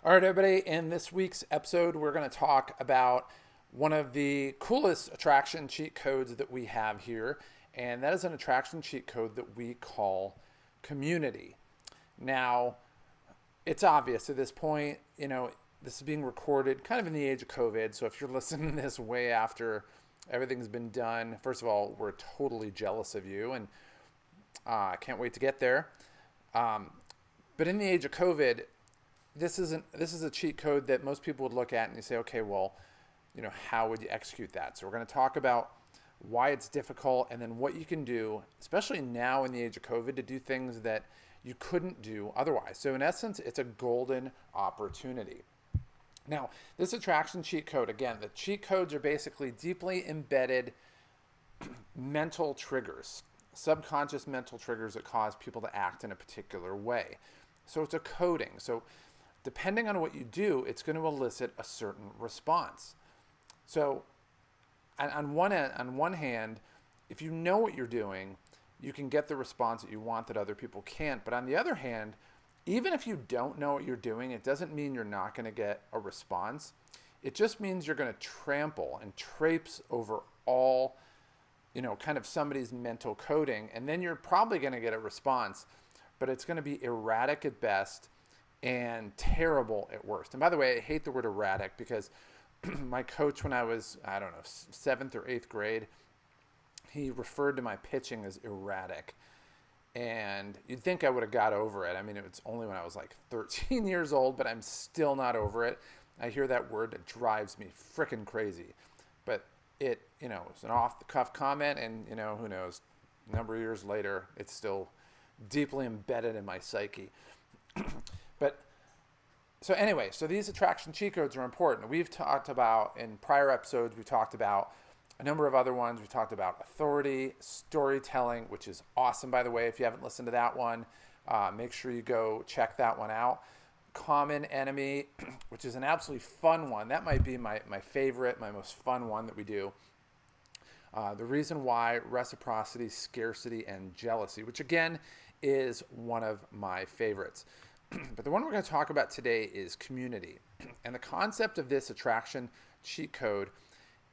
All right, everybody. In this week's episode, we're going to talk about one of the coolest attraction cheat codes that we have here, and that is an attraction cheat code that we call community. Now, it's obvious at this point, this is being recorded kind of in the age of COVID. So if you're listening to this way after everything's been done, first of all, we're totally jealous of you, and I can't wait to get there. But in the age of COVID, this is a cheat code that most people would look at and you say, okay, well, how would you execute that? So we're going to talk about why it's difficult and then what you can do, especially now in the age of COVID, to do things that you couldn't do otherwise. So in essence, it's a golden opportunity. Now, this attraction cheat code, again, the cheat codes are basically deeply embedded mental triggers, subconscious mental triggers that cause people to act in a particular way. So it's a coding. So depending on what you do, it's going to elicit a certain response. So on one hand, if you know what you're doing, you can get the response that you want that other people can't. But on the other hand, even if you don't know what you're doing, it doesn't mean you're not going to get a response. It just means you're going to trample and traipse over all, kind of somebody's mental coding. And then you're probably going to get a response, but it's going to be erratic at best and terrible at worst. And by the way, I hate the word erratic because my coach when I was, 7th or 8th grade, he referred to my pitching as erratic. And you'd think I would have got over it. I mean, it was only when I was like 13 years old, but I'm still not over it. I hear that word, it drives me freaking crazy. But it, was an off-the-cuff comment, and, who knows, a number of years later, it's still deeply embedded in my psyche. So these attraction cheat codes are important. We've talked about, in prior episodes, we talked about a number of other ones. We talked about authority, storytelling, which is awesome, by the way. If you haven't listened to that one, make sure you go check that one out. Common enemy, which is an absolutely fun one. That might be my favorite, my most fun one that we do. The reason why, reciprocity, scarcity, and jealousy, which again is one of my favorites. But the one we're going to talk about today is community. And the concept of this attraction cheat code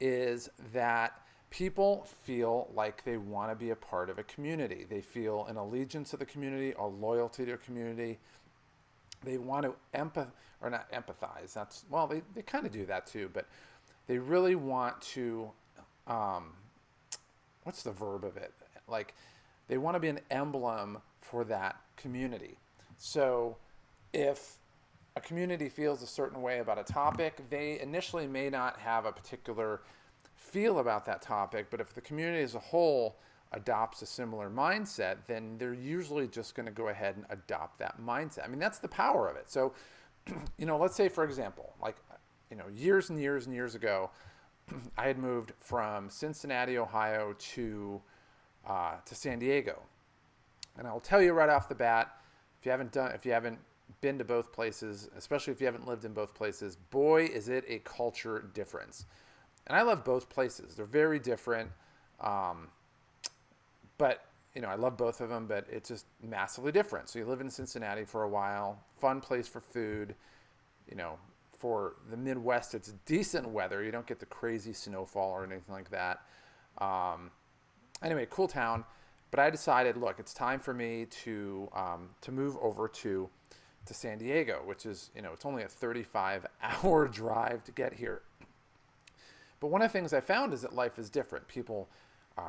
is that people feel like they want to be a part of a community. They feel an allegiance to the community, a loyalty to a community. They want to not empathize. They kind of do that too, but they really want to, what's the verb of it? Like, they want to be an emblem for that community. So if a community feels a certain way about a topic, they initially may not have a particular feel about that topic, but if the community as a whole adopts a similar mindset, then they're usually just going to go ahead and adopt that mindset. I mean, that's the power of it. So, let's say, for example, years and years and years ago, I had moved from Cincinnati, Ohio to San Diego. And I'll tell you right off the bat, if you haven't been to both places, especially if you haven't lived in both places, boy, is it a culture difference. And I love both places. They're very different. But, I love both of them, but it's just massively different. So you live in Cincinnati for a while, fun place for food. For the Midwest, it's decent weather. You don't get the crazy snowfall or anything like that. Anyway, cool town. But I decided, look, it's time for me to move over to San Diego, which is, it's only a 35-hour drive to get here. But one of the things I found is that life is different. People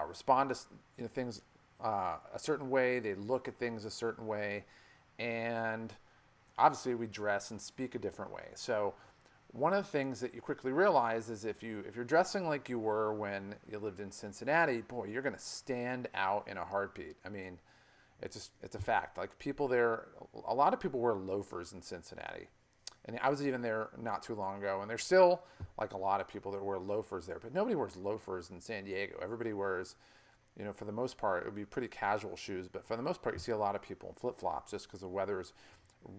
respond to things a certain way. They look at things a certain way. And obviously we dress and speak a different way. So one of the things that you quickly realize is if you're dressing like you were when you lived in Cincinnati, boy, you're going to stand out in a heartbeat. I mean, it's a fact. Like, people there, a lot of people wear loafers in Cincinnati. And I was even there not too long ago, and there's still like a lot of people that wear loafers there, but nobody wears loafers in San Diego. Everybody wears, for the most part, it would be pretty casual shoes, but for the most part, you see a lot of people in flip-flops just because the weather is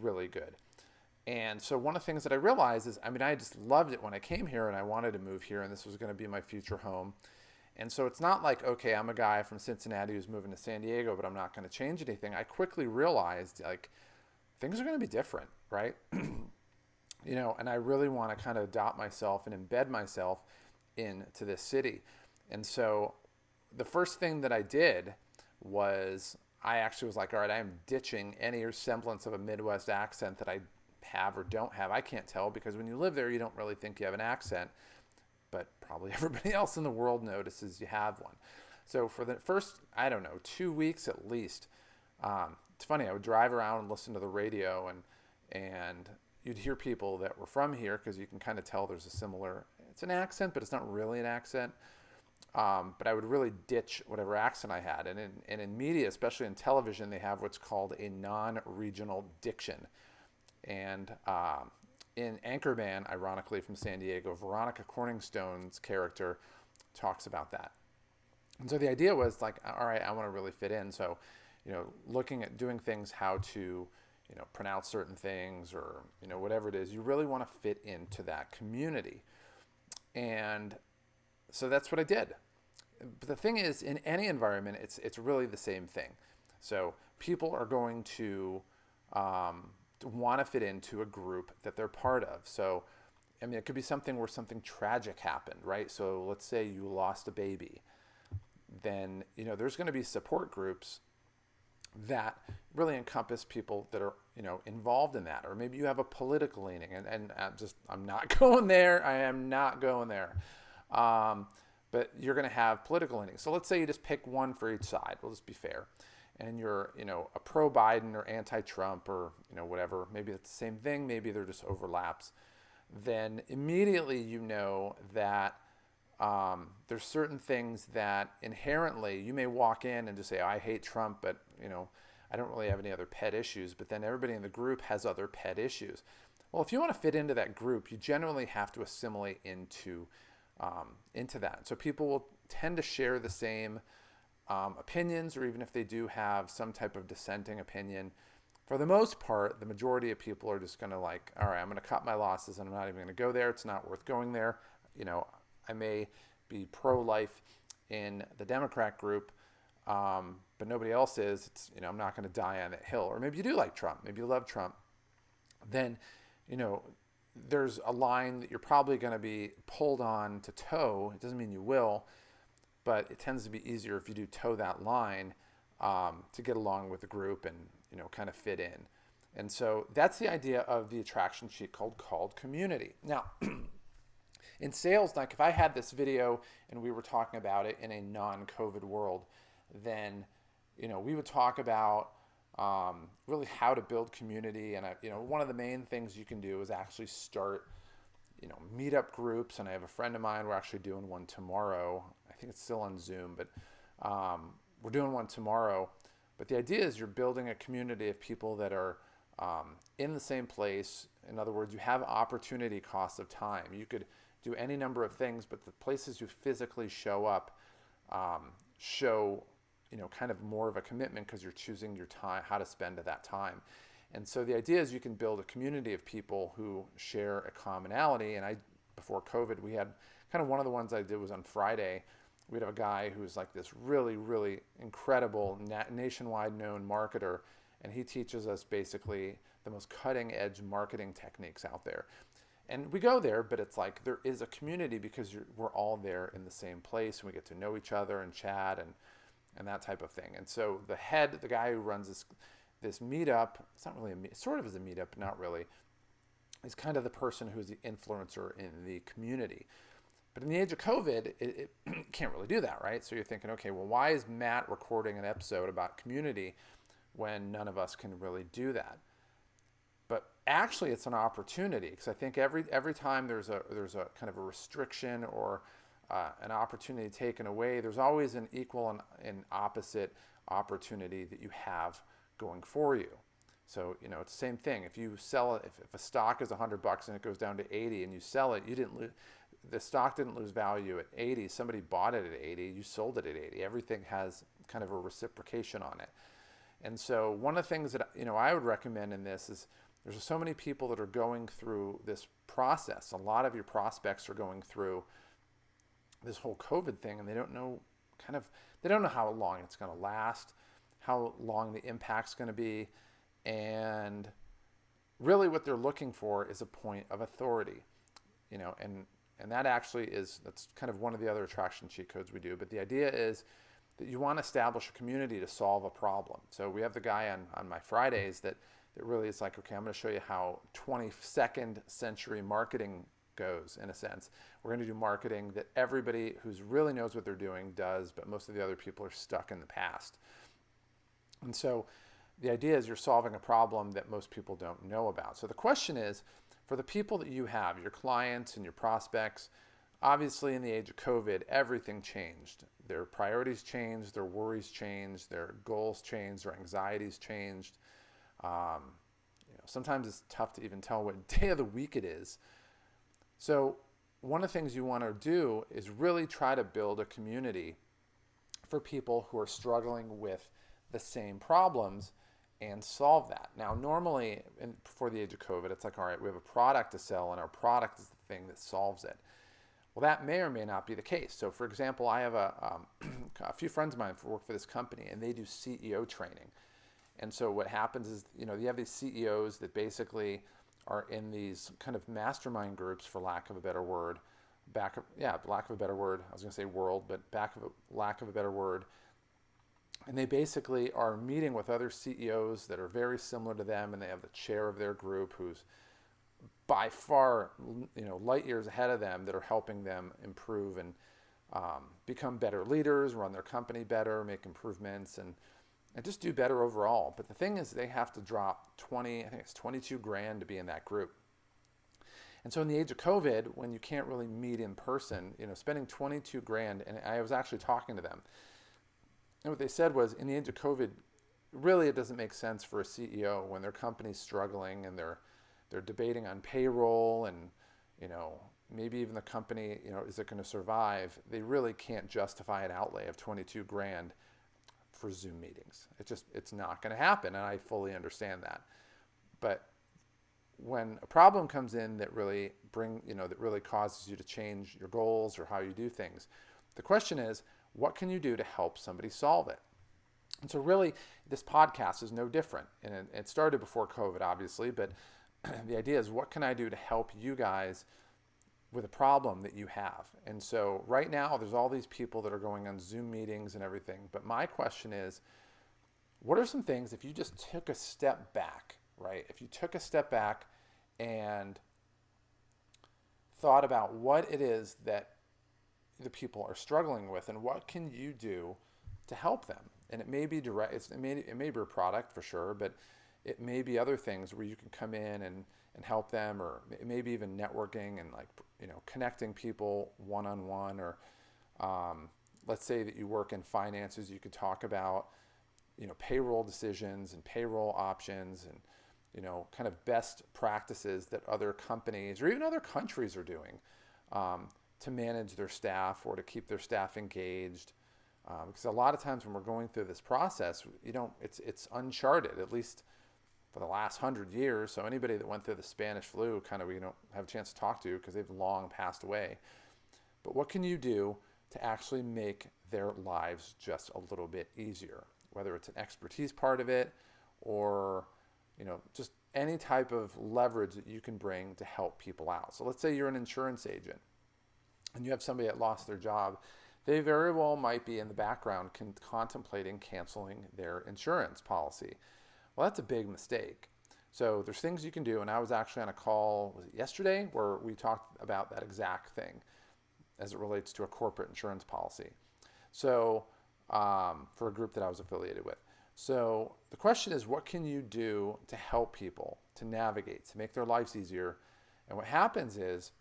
really good. And so one of the things that I realized is, I just loved it when I came here and I wanted to move here, and this was going to be my future home. And so it's not like, okay, I'm a guy from Cincinnati who's moving to San Diego, but I'm not going to change anything. I quickly realized, like, things are going to be different, right? and I really want to kind of adopt myself and embed myself into this city. And so the first thing that I did was I actually was like, all right, I am ditching any semblance of a Midwest accent that I have or don't have. I can't tell because when you live there, you don't really think you have an accent, but probably everybody else in the world notices you have one. So for the first, I don't know, 2 weeks at least, it's funny, I would drive around and listen to the radio, and you'd hear people that were from here because you can kind of tell there's a similar, it's an accent, but it's not really an accent. But I would really ditch whatever accent I had. And in media, especially in television, they have what's called a non-regional diction. And in Anchorman, ironically from San Diego, Veronica Corningstone's character talks about that. And so the idea was like, all right, I want to really fit in. So, looking at doing things, how to, pronounce certain things or, whatever it is, you really want to fit into that community. And so that's what I did. But the thing is, in any environment, it's really the same thing. So people are going to want to fit into a group that they're part of. So, I mean, it could be something where something tragic happened, right? So let's say you lost a baby. Then, there's going to be support groups that really encompass people that are, involved in that. Or maybe you have a political leaning, and I'm not going there. I am not going there. But you're going to have political leanings. So let's say you just pick one for each side. We'll just be fair. And you're, a pro-Biden or anti-Trump or, whatever. Maybe it's the same thing. Maybe they're just overlaps. Then immediately that there's certain things that inherently you may walk in and just say, oh, I hate Trump, but, I don't really have any other pet issues. But then everybody in the group has other pet issues. Well, if you want to fit into that group, you generally have to assimilate into that. So people will tend to share the same opinions, or even if they do have some type of dissenting opinion, for the most part, the majority of people are just going to like, all right, I'm going to cut my losses and I'm not even going to go there. It's not worth going there. I may be pro-life in the Democrat group, but nobody else is. I'm not going to die on that hill. Or maybe you do like Trump. Maybe you love Trump. Then, there's a line that you're probably going to be pulled on to toe. It doesn't mean you will, but it tends to be easier if you do toe that line to get along with the group and, kind of fit in. And so that's the idea of the attraction sheet called community. Now, in sales, like if I had this video and we were talking about it in a non-COVID world, then, we would talk about really how to build community. And, one of the main things you can do is actually start, meetup groups. And I have a friend of mine, we're actually doing one tomorrow. I think it's still on Zoom, but we're doing one tomorrow. But the idea is you're building a community of people that are in the same place. In other words, you have opportunity costs of time. You could do any number of things, but the places you physically show up show kind of more of a commitment because you're choosing your time, how to spend that time. And so the idea is you can build a community of people who share a commonality. And before COVID, we had kind of one of the ones I did was on Friday. We'd have a guy who's like this really, really incredible nationwide known marketer. And he teaches us basically the most cutting edge marketing techniques out there. And we go there, but it's like there is a community because we're all there in the same place and we get to know each other and chat and that type of thing. And so the guy who runs this meetup, it's not really sort of is a meetup, but not really, is kind of the person who's the influencer in the community. But in the age of COVID, it can't really do that, right? So you're thinking, okay, well, why is Matt recording an episode about community when none of us can really do that? But actually, it's an opportunity because I think every time there's a kind of a restriction or an opportunity taken away, there's always an equal and opposite opportunity that you have going for you. So, it's the same thing. If you sell it, if a stock is $100 and it goes down to 80 and you sell it, the stock didn't lose value at 80. Somebody bought it at 80. You sold it at 80. Everything has kind of a reciprocation on it. And so one of the things that, I would recommend in this is there's so many people that are going through this process. A lot of your prospects are going through this whole COVID thing and they don't know how long it's going to last, how long the impact's going to be. And really what they're looking for is a point of authority, and that actually that's kind of one of the other attraction cheat codes we do. But the idea is that you want to establish a community to solve a problem. So we have the guy on my Fridays that really is like, okay, I'm going to show you how 22nd century marketing goes, in a sense. We're going to do marketing that everybody who's really knows what they're doing does, but most of the other people are stuck in the past. And so the idea is you're solving a problem that most people don't know about. So the question is, for the people that you have, your clients and your prospects, obviously in the age of COVID, everything changed. Their priorities changed, their worries changed, their goals changed, their anxieties changed. Sometimes it's tough to even tell what day of the week it is. So one of the things you want to do is really try to build a community for people who are struggling with the same problems and solve that. Now, normally, before the age of COVID, it's like, all right, we have a product to sell, and our product is the thing that solves it. Well, that may or may not be the case. So, for example, I have a few friends of mine who work for this company, and they do CEO training. And so what happens is, you have these CEOs that basically are in these kind of mastermind groups, for lack of a better word, lack of a better word. I was going to say world, but lack of a better word. And they basically are meeting with other CEOs that are very similar to them, and they have the chair of their group who's by far, light years ahead of them, that are helping them improve and become better leaders, run their company better, make improvements, and just do better overall. But the thing is, they have to drop 22 grand to be in that group. And so in the age of COVID, when you can't really meet in person, spending 22 grand, and I was actually talking to them, and what they said was, in the age of COVID, really it doesn't make sense for a CEO when their company's struggling and they're debating on payroll and, maybe even the company, is it going to survive? They really can't justify an outlay of 22 grand for Zoom meetings. It's not going to happen, and I fully understand that. But when a problem comes in that really that really causes you to change your goals or how you do things, the question is, what can you do to help somebody solve it? And so really, this podcast is no different. And it started before COVID, obviously, but the idea is, what can I do to help you guys with a problem that you have? And so right now, there's all these people that are going on Zoom meetings and everything. But my question is, what are some things, if you just took a step back, right? If you took a step back and thought about what it is that the people are struggling with, and what can you do to help them? And it may be direct, it may be a product for sure, but it may be other things where you can come in and help them, or it may be even networking and connecting people one-on-one, or let's say that you work in finances, you could talk about payroll decisions and payroll options and kind of best practices that other companies or even other countries are doing to manage their staff or to keep their staff engaged. Because a lot of times when we're going through this process, it's uncharted, at least for the last 100 years. So anybody that went through the Spanish flu, kind of, we don't have a chance to talk to because they've long passed away. But what can you do to actually make their lives just a little bit easier? Whether it's an expertise part of it, or just any type of leverage that you can bring to help people out. So let's say you're an insurance agent and you have somebody that lost their job. They very well might be in the background contemplating canceling their insurance policy. Well, that's a big mistake. So there's things you can do, and I was actually on a call, was it yesterday, where we talked about that exact thing as it relates to a corporate insurance policy. So for a group that I was affiliated with. So the question is, what can you do to help people, to navigate, to make their lives easier? And what happens is,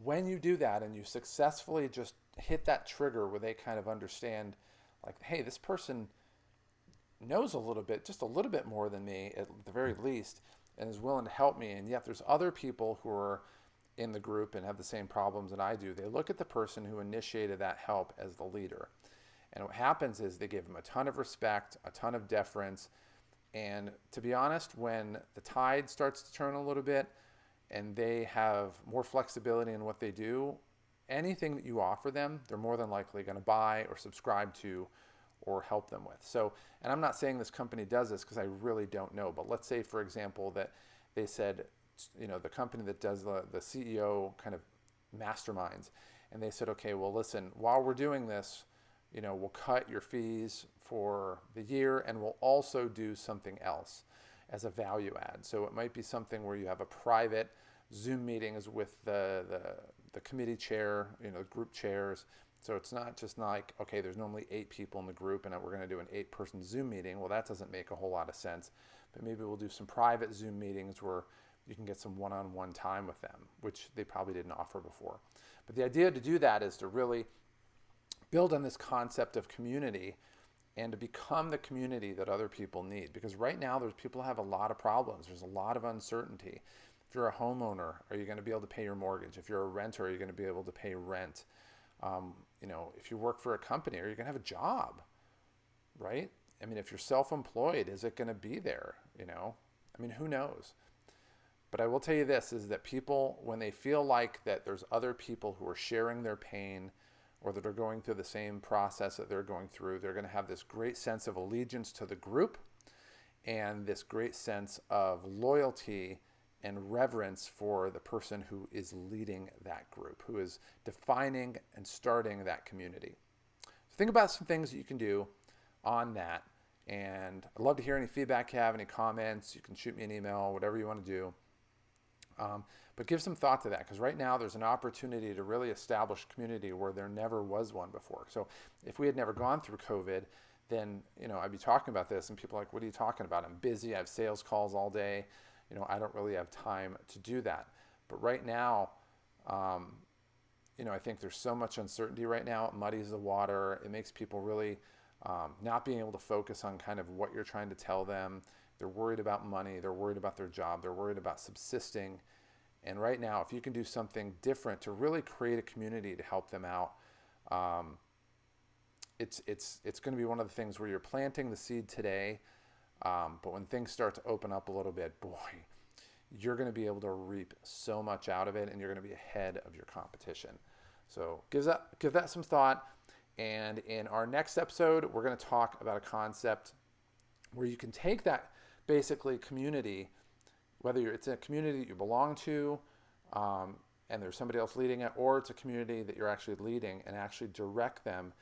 when you do that and you successfully just hit that trigger where they kind of understand, like, hey, this person knows a little bit, just a little bit more than me at the very least, and is willing to help me, and yet there's other people who are in the group and have the same problems that I do. They look at the person who initiated that help as the leader. And what happens is they give them a ton of respect, a ton of deference. And to be honest, when the tide starts to turn a little bit and they have more flexibility in what they do, anything that you offer them, they're more than likely going to buy or subscribe to or help them with. So, and I'm not saying this company does this because I really don't know, but let's say, for example, that they said, the company that does the CEO kind of masterminds, and they said, okay, well, listen, while we're doing this, we'll cut your fees for the year, and we'll also do something else as a value add. So it might be something where you have a private Zoom meetings with the committee chair, group chairs. So it's not just like, okay, there's normally 8 people in the group and we're going to do an 8-person Zoom meeting. Well, that doesn't make a whole lot of sense. But maybe we'll do some private Zoom meetings where you can get some one-on-one time with them, which they probably didn't offer before. But the idea to do that is to really build on this concept of community and to become the community that other people need. Because right now, there's people have a lot of problems. There's a lot of uncertainty. If you're a homeowner, are you going to be able to pay your mortgage? If you're a renter, are you going to be able to pay rent? If you work for a company, are you going to have a job, right? I mean, if you're self-employed, is it going to be there? Who knows? But I will tell you this, is that people, when they feel like that there's other people who are sharing their pain or that are going through the same process that they're going through, they're going to have this great sense of allegiance to the group and this great sense of loyalty and reverence for the person who is leading that group, who is defining and starting that community. So think about some things that you can do on that. And I'd love to hear any feedback you have, any comments. You can shoot me an email, whatever you want to do. But give some thought to that, because right now there's an opportunity to really establish community where there never was one before. So if we had never gone through COVID, then I'd be talking about this and people are like, what are you talking about? I'm busy, I have sales calls all day. I don't really have time to do that. But right now, I think there's so much uncertainty right now. It muddies the water. It makes people really not being able to focus on kind of what you're trying to tell them. They're worried about money. They're worried about their job. They're worried about subsisting. And right now, if you can do something different to really create a community to help them out, it's going to be one of the things where you're planting the seed today. But when things start to open up a little bit, boy, you're going to be able to reap so much out of it, and you're going to be ahead of your competition. So give that some thought. And in our next episode, we're going to talk about a concept where you can take that basically community, whether it's a community that you belong to, and there's somebody else leading it, or it's a community that you're actually leading, and actually direct them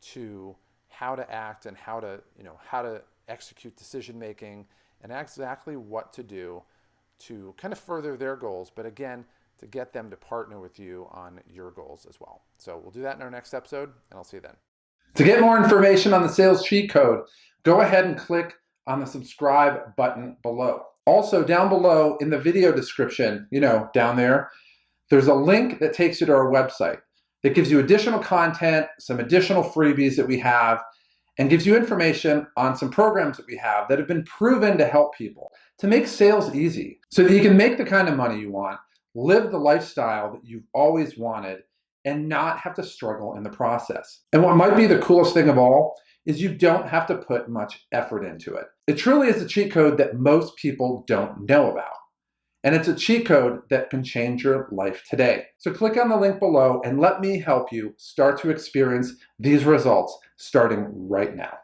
to how to act and how to execute decision making and exactly what to do to kind of further their goals, but again, to get them to partner with you on your goals as well. So we'll do that in our next episode, and I'll see you then. To get more information on the sales cheat code, go ahead and click on the subscribe button below. Also, down below in the video description, down there, there's a link that takes you to our website that gives you additional content, some additional freebies that we have, and gives you information on some programs that we have that have been proven to help people to make sales easy so that you can make the kind of money you want, live the lifestyle that you've always wanted, and not have to struggle in the process. And what might be the coolest thing of all is you don't have to put much effort into it. It truly is a cheat code that most people don't know about. And it's a cheat code that can change your life today. So click on the link below and let me help you start to experience these results starting right now.